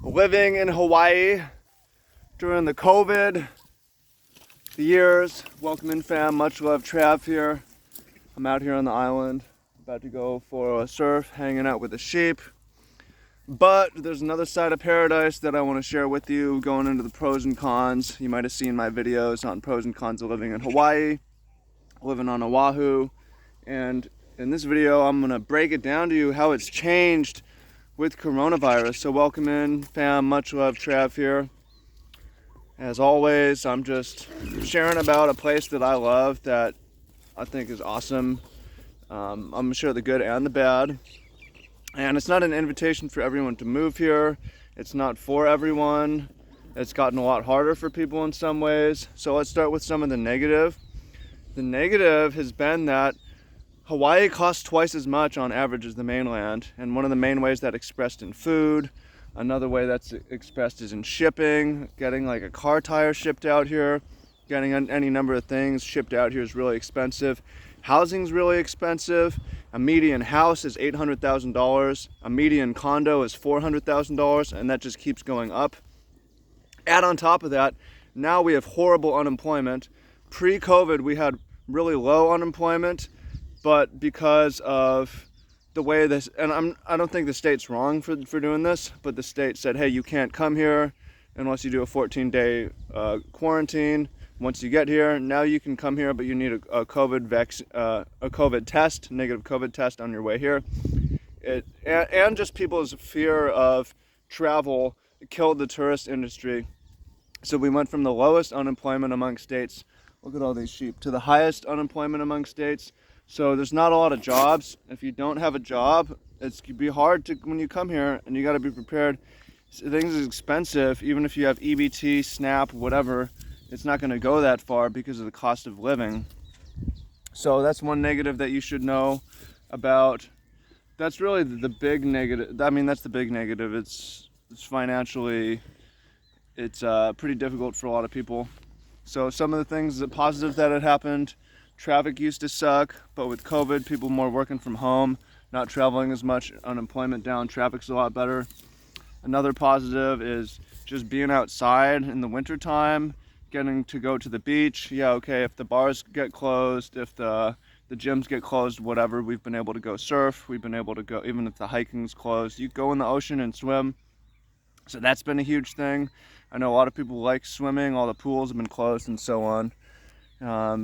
living in Hawaii during the COVID years. Welcome in, fam. Much love, Trav here. I'm out here on the island, about to go for a surf, hanging out with the sheep. But there's another side of paradise that I want to share with you, going into the pros and cons. You might have seen my videos on pros and cons of living in Hawaii, living on Oahu. And in this video, I'm going to break it down to you how it's changed with coronavirus. So welcome in, fam. Much love, Trav here. As always, I'm just sharing about a place that I love that I think is awesome. I'm going to share the good and the bad. And it's not an invitation for everyone to move here. It's not for everyone. It's gotten a lot harder for people in some ways. So let's start with some of the negative. The negative has been that Hawaii costs twice as much on average as the mainland. And one of the main ways that's expressed in food. Another way that's expressed is in shipping. Getting like a car tire shipped out here. Getting any number of things shipped out here is really expensive. Housing's really expensive. A median house is $800,000. A median condo is $400,000, and that just keeps going up. Add on top of that, now we have horrible unemployment. Pre-COVID, we had really low unemployment, but because of the way this, and I don't think the state's wrong for doing this, but the state said, hey, you can't come here unless you do a 14-day quarantine. Once you get here, now you can come here, but you need a COVID test, negative COVID test on your way here. And just people's fear of travel killed the tourist industry. So we went from the lowest unemployment among states, look at all these sheep, to the highest unemployment among states. So there's not a lot of jobs. If you don't have a job, it's gonna be hard to when you come here, and you got to be prepared. Things are expensive, even if you have EBT, SNAP, whatever. It's not going to go that far because of the cost of living. So that's one negative that you should know about. That's really the big negative. I mean, that's the big negative. It's financially, it's pretty difficult for a lot of people. So some of the things, the positive that had happened, traffic used to suck, but with COVID, people more working from home, not traveling as much, unemployment down, traffic's a lot better. Another positive is just being outside in the wintertime. Getting to go to the beach. Yeah, okay, if the bars get closed, if the gyms get closed, whatever, we've been able to go surf. We've been able to go, even if the hiking's closed, you go in the ocean and swim. So that's been a huge thing. I know a lot of people like swimming. All the pools have been closed and so on. I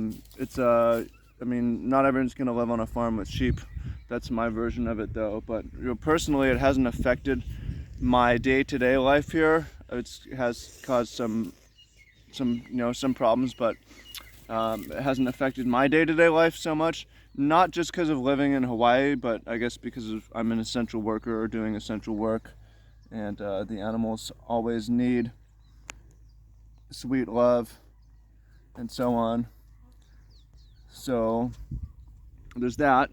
mean, not everyone's gonna live on a farm with sheep. That's my version of it though. But personally, it hasn't affected my day-to-day life here. It has caused some problems, but it hasn't affected my day-to-day life so much. Not just because of living in Hawaii, but I guess because I'm an essential worker or doing essential work, and the animals always need sweet love and so on. So there's that.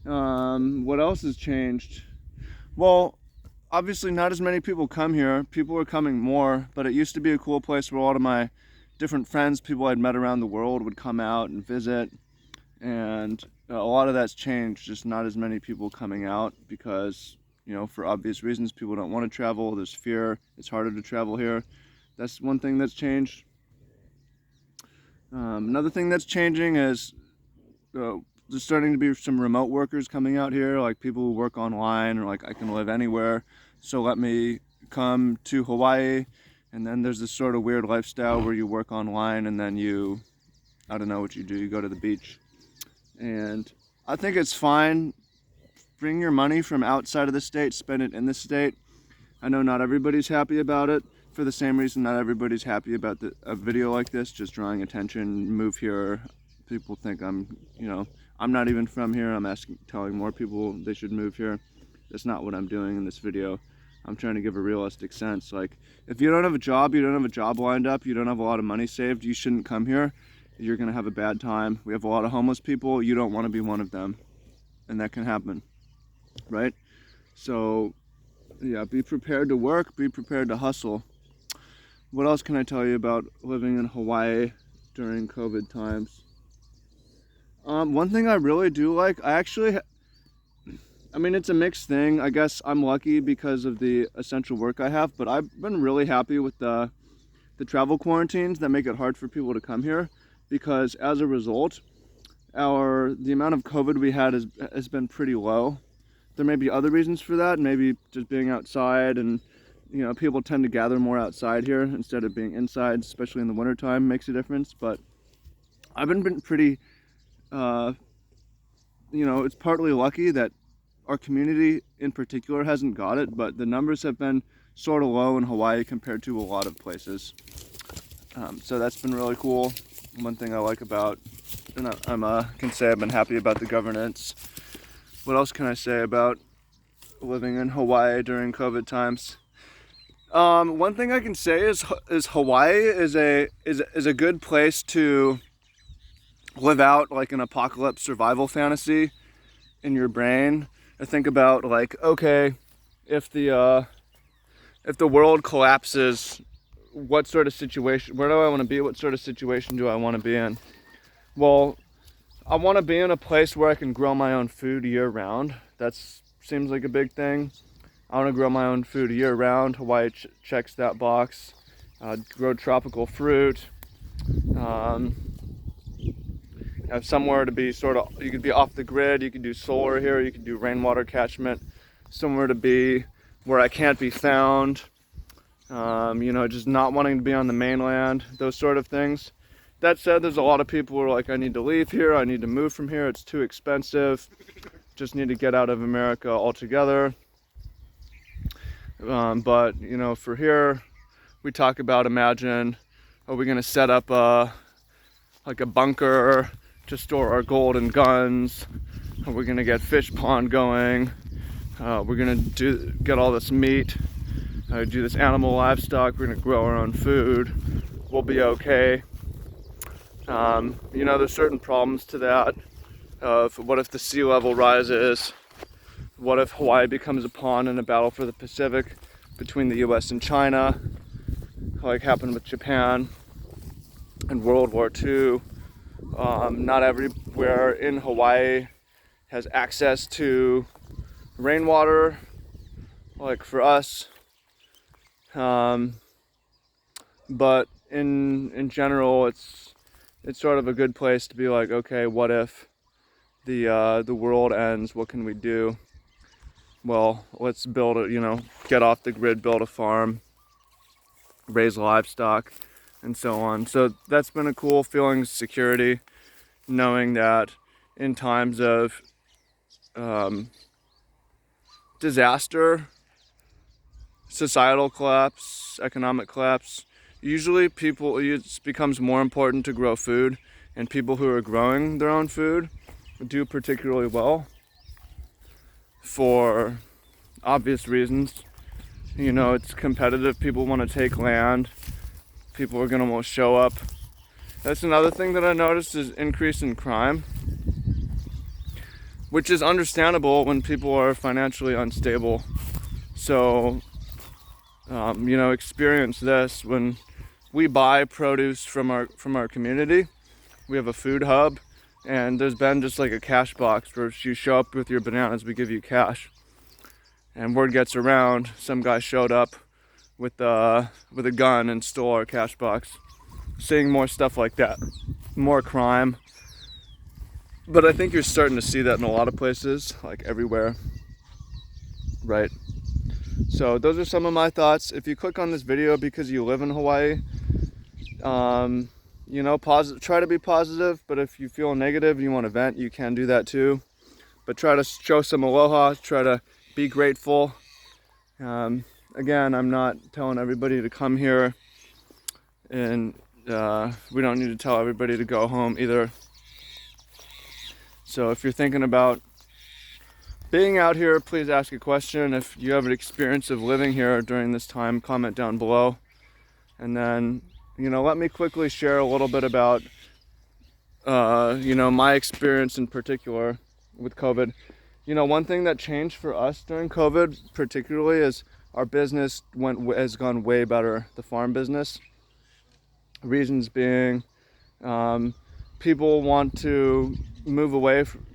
What else has changed? Well, obviously not as many people come here. People are coming more, but it used to be a cool place where a lot of my different friends, people I'd met around the world, would come out and visit. And a lot of that's changed, just not as many people coming out because, for obvious reasons, people don't want to travel. There's fear. It's harder to travel here. That's one thing that's changed. Another thing that's changing is there's starting to be some remote workers coming out here, like people who work online, or like, I can live anywhere, so let me come to Hawaii. And then there's this sort of weird lifestyle where you work online and then I don't know what you do, you go to the beach. And I think it's fine. Bring your money from outside of the state, spend it in the state. I know not everybody's happy about it. For the same reason not everybody's happy about a video like this, just drawing attention, move here. People think I'm not even from here. I'm telling more people they should move here. That's not what I'm doing in this video. I'm trying to give a realistic sense. Like, if you don't have a job, you don't have a job lined up, you don't have a lot of money saved, you shouldn't come here. You're gonna have a bad time. We have a lot of homeless people. You don't want to be one of them, and that can happen, right? So, yeah, be prepared to work, be prepared to hustle. What else can I tell you about living in Hawaii during COVID times? One thing I really do like, I I mean, it's a mixed thing. I guess I'm lucky because of the essential work I have, but I've been really happy with the travel quarantines that make it hard for people to come here, because as a result, the amount of COVID we had has been pretty low. There may be other reasons for that, maybe just being outside, and people tend to gather more outside here instead of being inside, especially in the wintertime, makes a difference. But I've been pretty, it's partly lucky that our community in particular hasn't got it, but the numbers have been sort of low in Hawaii compared to a lot of places. So that's been really cool. One thing I like about, and I can say I've been happy about the governance. What else can I say about living in Hawaii during COVID times? One thing I can say is Hawaii is a good place to live out like an apocalypse survival fantasy in your brain. I think about like, okay, if the world collapses, what sort of situation, where do I want to be? What sort of situation do I want to be in? Well, I want to be in a place where I can grow my own food year round. That seems like a big thing. I want to grow my own food year round. Hawaii checks that box. Grow tropical fruit. Have somewhere to be you could be off the grid. You could do solar here. You could do rainwater catchment. Somewhere to be where I can't be found. Just not wanting to be on the mainland. Those sort of things. That said, there's a lot of people who are like, I need to leave here. I need to move from here. It's too expensive. Just need to get out of America altogether. But for here, we talk about, imagine, are we going to set up a bunker to store our gold and guns? Are we going to get fish pond going? We're going to get all this meat, do this animal livestock. We're going to grow our own food. We'll be okay. There's certain problems to that. Of what if the sea level rises? What if Hawaii becomes a pawn in a battle for the Pacific between the US and China, like happened with Japan in World War II? Not everywhere in Hawaii has access to rainwater, like for us. But in general, it's sort of a good place to be like, okay, what if the world ends? What can we do? Well, let's get off the grid, build a farm, raise livestock, and so on. So that's been a cool feeling of security, knowing that in times of disaster, societal collapse, economic collapse, usually it becomes more important to grow food, and people who are growing their own food do particularly well for obvious reasons. It's competitive. People want to take land. People are going to almost show up. That's another thing that I noticed is increase in crime, which is understandable when people are financially unstable. So, experience this when we buy produce from our community. We have a food hub, and there's been just like a cash box where if you show up with your bananas, we give you cash. And word gets around, some guy showed up with a gun and stole our cash box. Seeing more stuff like that, more crime. But I think you're starting to see that in a lot of places, like everywhere, right? So those are some of my thoughts. If you click on this video because you live in Hawaii, try to be positive, but if you feel negative and you want to vent, you can do that too. But try to show some aloha, try to be grateful. Again, I'm not telling everybody to come here, and we don't need to tell everybody to go home either. So if you're thinking about being out here, please ask a question. If you have an experience of living here during this time, comment down below. And then, let me quickly share a little bit about, my experience in particular with COVID. One thing that changed for us during COVID particularly is our business has gone way better, the farm business. Reasons being, people want to move away from,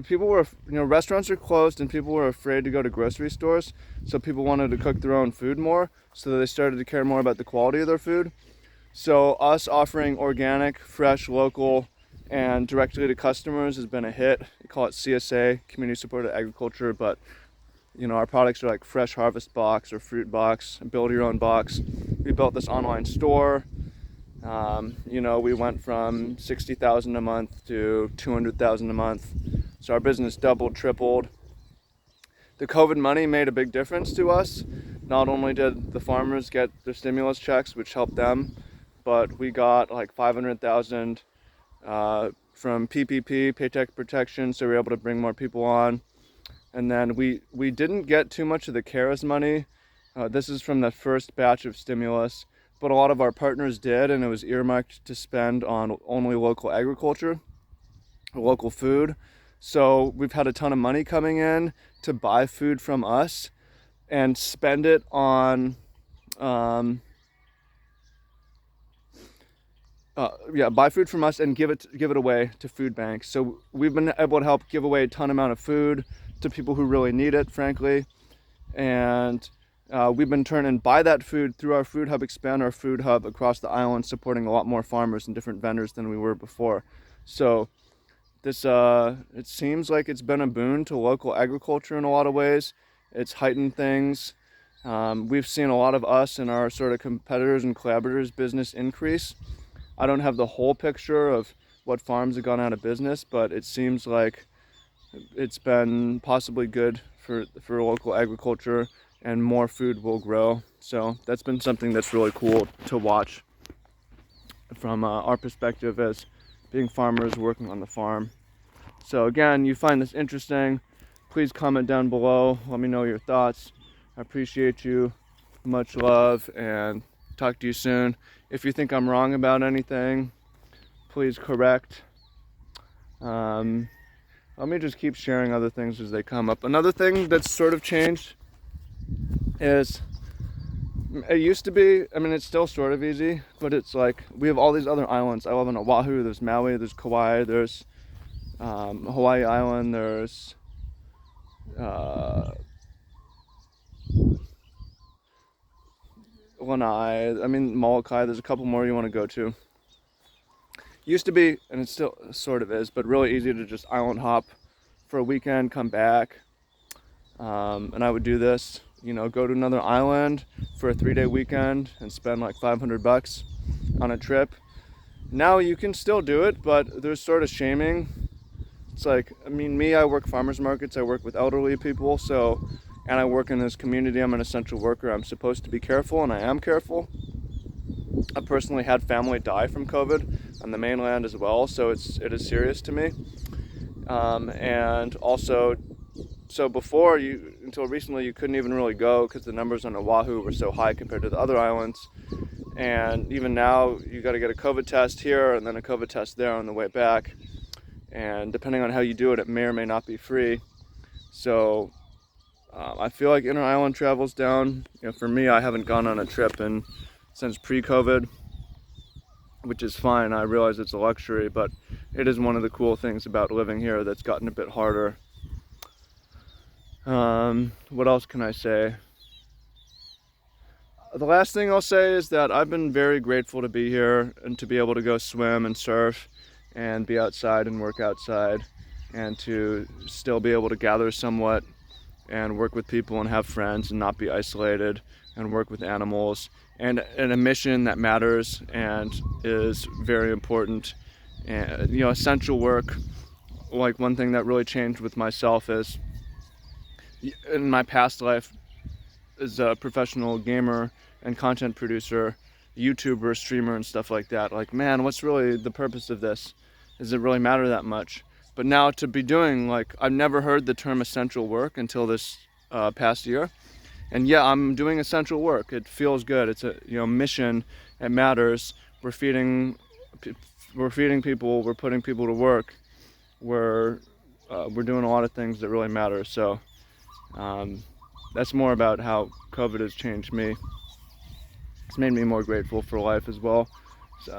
people were, restaurants are closed and people were afraid to go to grocery stores, so people wanted to cook their own food more, so they started to care more about the quality of their food. So us offering organic, fresh, local, and directly to customers has been a hit. We call it CSA, Community Supported Agriculture, but our products are like Fresh Harvest Box or Fruit Box, Build Your Own Box. We built this online store. We went from 60,000 a month to 200,000 a month. So our business doubled, tripled. The COVID money made a big difference to us. Not only did the farmers get their stimulus checks, which helped them, but we got like 500,000 from PPP, Paycheck Protection, so we were able to bring more people on. And then we didn't get too much of the CARES money. This is from the first batch of stimulus, but a lot of our partners did, and it was earmarked to spend on only local agriculture, local food. So we've had a ton of money coming in to buy food from us and spend it on buy food from us and give it away to food banks. So we've been able to help give away a ton amount of food to people who really need it, frankly. And we've been turning buy that food through our food hub, expand our food hub across the island, supporting a lot more farmers and different vendors than we were before. So this it seems like it's been a boon to local agriculture in a lot of ways. It's heightened things. We've seen a lot of us and our sort of competitors and collaborators business increase. I don't have the whole picture of what farms have gone out of business, but it seems like it's been possibly good for local agriculture, and more food will grow. So that's been something that's really cool to watch from our perspective as being farmers working on the farm. So again, you find this interesting, please comment down below. Let me know your thoughts. I appreciate you. Much love, and talk to you soon. If you think I'm wrong about anything, please correct. Let me just keep sharing other things as they come up. Another thing that's sort of changed is, it used to be, it's still sort of easy, but it's like we have all these other islands. I live on Oahu, there's Maui, there's Kauai, there's Hawaii Island, there's Lanai, Molokai, there's a couple more you want to go to. Used to be, and it still sort of is, but really easy to just island hop for a weekend, come back. And I would do this, go to another island for a 3-day weekend and spend like $500 on a trip. Now you can still do it, but there's sort of shaming. It's like, I work farmers markets, I work with elderly people, and I work in this community, I'm an essential worker. I'm supposed to be careful, and I am careful. I personally had family die from COVID on the mainland as well, so it is serious to me. And also, so before, until recently, you couldn't even really go because the numbers on Oahu were so high compared to the other islands. And even now, you got to get a COVID test here and then a COVID test there on the way back. And depending on how you do it, it may or may not be free. So I feel like inter-island travel's down. For me, I haven't gone on a trip since pre-COVID, which is fine. I realize it's a luxury, but it is one of the cool things about living here that's gotten a bit harder. What else can I say? The last thing I'll say is that I've been very grateful to be here and to be able to go swim and surf and be outside and work outside, and to still be able to gather somewhat and work with people and have friends and not be isolated and work with animals, and a mission that matters and is very important. And essential work. Like, one thing that really changed with myself is, in my past life as a professional gamer and content producer, YouTuber, streamer, and stuff like that, like, man, what's really the purpose of this? Does it really matter that much? But now to be doing, I've never heard the term essential work until this past year. And yeah, I'm doing essential work. It feels good. It's a mission. It matters. We're feeding people. We're putting people to work. We're doing a lot of things that really matter. So that's more about how COVID has changed me. It's made me more grateful for life as well.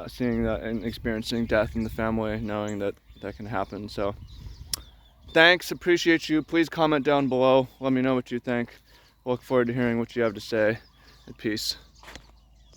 seeing that and experiencing death in the family, knowing that that can happen. So thanks, appreciate you. Please comment down below. Let me know what you think. Look forward to hearing what you have to say. And peace.